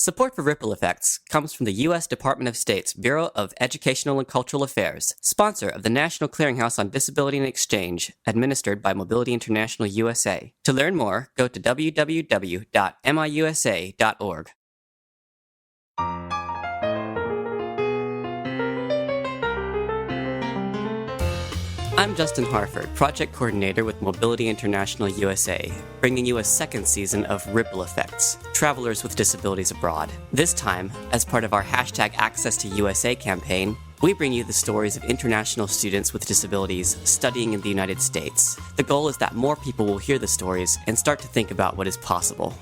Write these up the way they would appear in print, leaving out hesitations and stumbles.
Support for Ripple Effects comes from the U.S. Department of State's Bureau of Educational and Cultural Affairs, sponsor of the National Clearinghouse on Disability and Exchange, administered by Mobility International USA. To learn more, go to www.miusa.org. I'm Justin Harford, Project Coordinator with Mobility International USA, bringing you a second season of Ripple Effects, Travelers with Disabilities Abroad. This time, as part of our #AccessToUSA campaign, we bring you the stories of international students with disabilities studying in the United States. The goal is that more people will hear the stories and start to think about what is possible.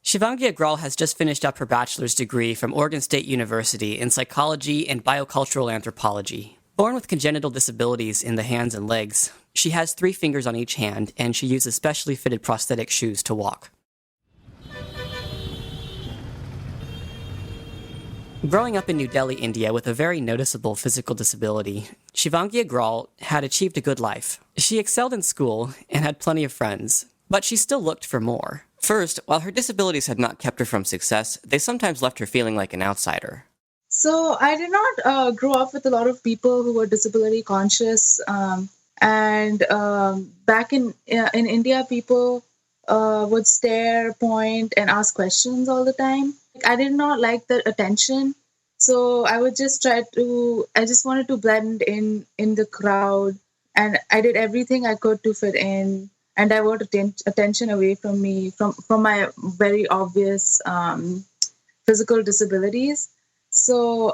Shivangi Agrawal has just finished up her bachelor's degree from Oregon State University in psychology and biocultural anthropology. Born with congenital disabilities in the hands and legs, she has 3 fingers on each hand, and she uses specially fitted prosthetic shoes to walk. Growing up in New Delhi, India, with a very noticeable physical disability, Shivangi Agrawal had achieved a good life. She excelled in school and had plenty of friends, but she still looked for more. First, while her disabilities had not kept her from success, they sometimes left her feeling like an outsider. So I did not grow up with a lot of people who were disability conscious, and back in India, people would stare, point, and ask questions all the time. I did not like the attention, so I would just I just wanted to blend in the crowd, and I did everything I could to fit in and divert attention away from me, from my very obvious physical disabilities. So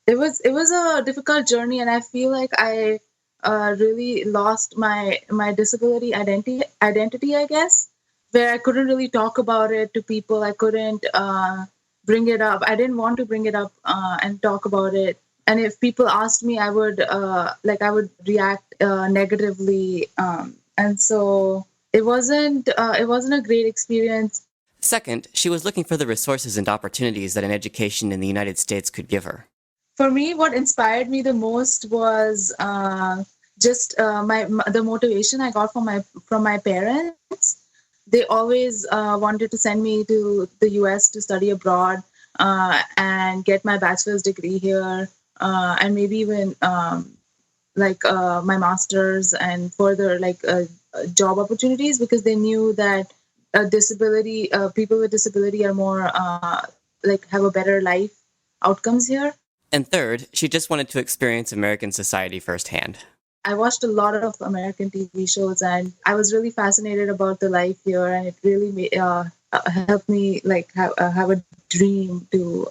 it was a difficult journey, and I feel like I really lost my disability identity, I guess, where I couldn't really talk about it to people. I couldn't bring it up. I didn't want to bring it up and talk about it. And if people asked me, I would react negatively, and so it wasn't a great experience. Second, she was looking for the resources and opportunities that an education in the United States could give her. For me, what inspired me the most was the motivation I got from my parents. They always wanted to send me to the US to study abroad and get my bachelor's degree here, and maybe even my master's and further job opportunities, because they knew that people with disability are more have a better life outcomes here. And third, she just wanted to experience American society firsthand. I watched a lot of American TV shows, and I was really fascinated about the life here, and it really helped me have a dream to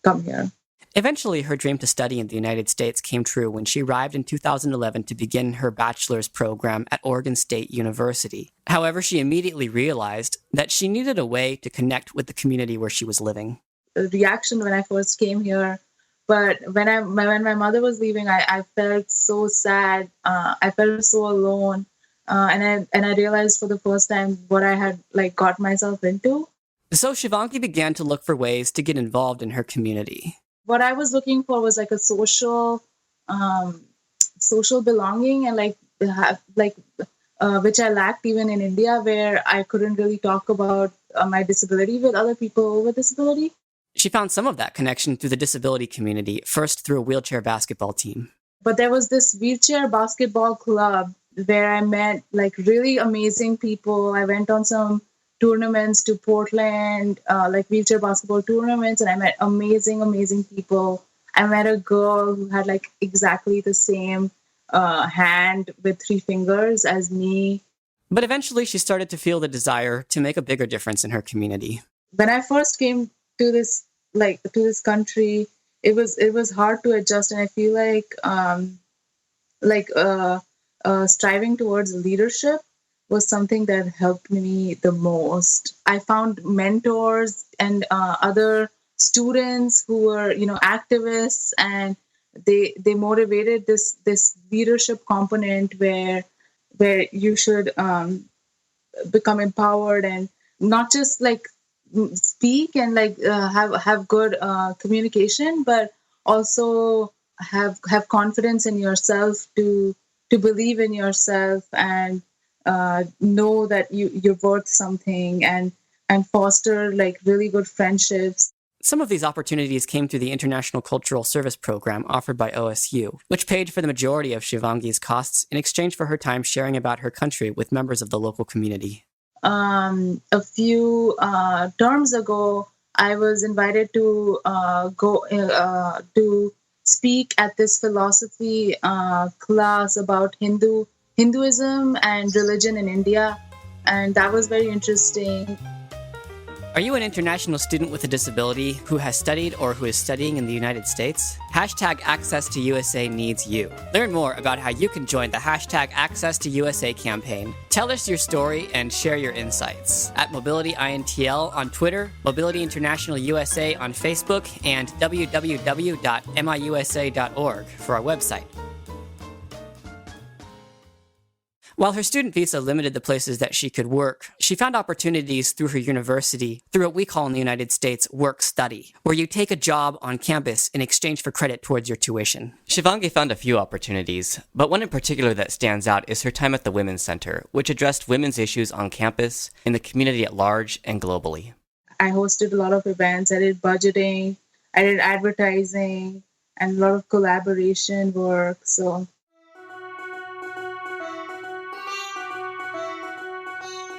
come here. Eventually, her dream to study in the United States came true when she arrived in 2011 to begin her bachelor's program at Oregon State University. However, she immediately realized that she needed a way to connect with the community where she was living. The reaction when I first came here, but when my mother was leaving, I felt so sad. I felt so alone, and I realized for the first time what I had got myself into. So Shivangi began to look for ways to get involved in her community. What I was looking for was a social belonging, and which I lacked even in India, where I couldn't really talk about my disability with other people with disability. She found some of that connection through the disability community, first through a wheelchair basketball team. But there was this wheelchair basketball club where I met really amazing people. I went on some tournaments to Portland, wheelchair basketball tournaments, and I met amazing people. I met a girl who had exactly the same hand with 3 fingers as me. But eventually she started to feel the desire to make a bigger difference in her community. When I first came to this country, it was hard to adjust, and I feel striving towards leadership was something that helped me the most. I found mentors and other students who were, activists, and they motivated this leadership component where you should become empowered and not just speak and have good communication, but also have confidence in yourself, to believe in yourself and know that you're worth something, and and foster like really good friendships. Some of these opportunities came through the International Cultural Service Program offered by OSU, which paid for the majority of Shivangi's costs in exchange for her time sharing about her country with members of the local community. A few terms ago, I was invited to go to speak at this philosophy class about Hinduism and religion in India, and that was very interesting. Are you an international student with a disability who has studied or who is studying in the United States? Hashtag Access to USA needs you. Learn more about how you can join the hashtag Access to USA campaign. Tell us your story and share your insights at MobilityINTL on Twitter, Mobility International USA on Facebook, and www.miusa.org for our website. While her student visa limited the places that she could work, she found opportunities through her university through what we call in the United States work-study, where you take a job on campus in exchange for credit towards your tuition. Shivangi found a few opportunities, but one in particular that stands out is her time at the Women's Center, which addressed women's issues on campus, in the community at large, and globally. I hosted a lot of events. I did budgeting, I did advertising, and a lot of collaboration work.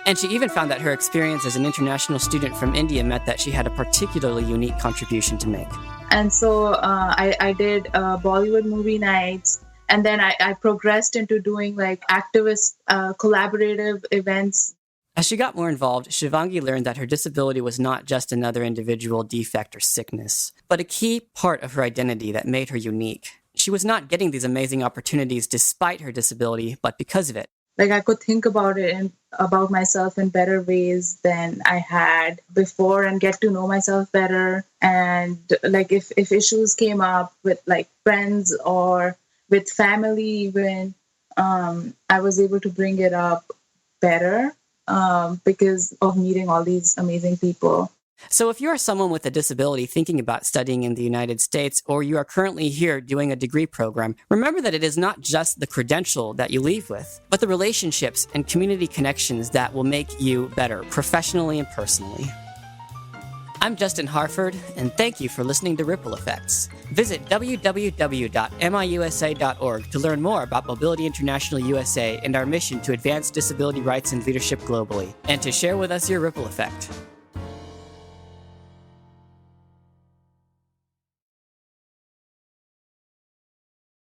And she even found that her experience as an international student from India meant that she had a particularly unique contribution to make. And so I did Bollywood movie nights, and then I progressed into doing like activist collaborative events. As she got more involved, Shivangi learned that her disability was not just another individual defect or sickness, but a key part of her identity that made her unique. She was not getting these amazing opportunities despite her disability, but because of it. Like I could think about it and about myself in better ways than I had before and get to know myself better. And like if issues came up with like friends or with family even, I was able to bring it up better because of meeting all these amazing people. So if you are someone with a disability thinking about studying in the United States, or you are currently here doing a degree program, remember that it is not just the credential that you leave with, but the relationships and community connections that will make you better professionally and personally. I'm Justin Harford, and thank you for listening to Ripple Effects. Visit www.miusa.org to learn more about Mobility International USA and our mission to advance disability rights and leadership globally, and to share with us your ripple effect.